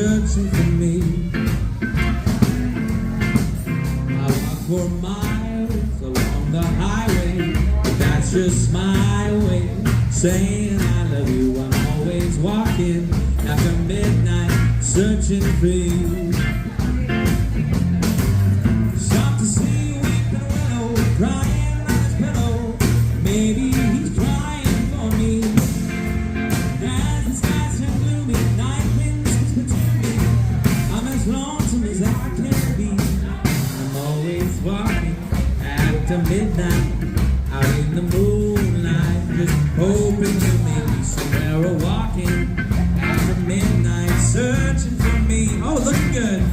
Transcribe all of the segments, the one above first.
searching for me. I walk for miles along the highway, but that's just my way, saying I love you. I'm always walking after midnight, searching for you. Stop to see a weeping willow crying on his pillow. Maybe he's crying for me. As the skies turn gloomy, night winds whisper to me, I'm as lonesome as I can be. I'm always walking after midnight, out in the moonlight, just hoping to maybe somewhere or walking after midnight, searching for me. Oh, looking good.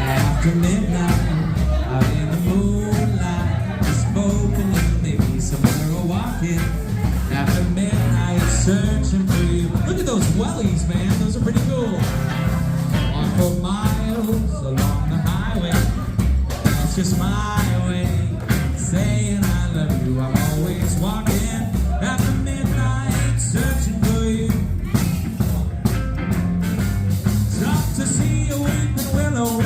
After midnight, out in the moonlight, just hoping you maybe somewhere or walking after midnight, searching for you. Look at those wellies, man, those are pretty cool. On for miles along the highway, that's just my way, saying I love you. I'm always walking after midnight, searching for you. Stop to see a weeping willow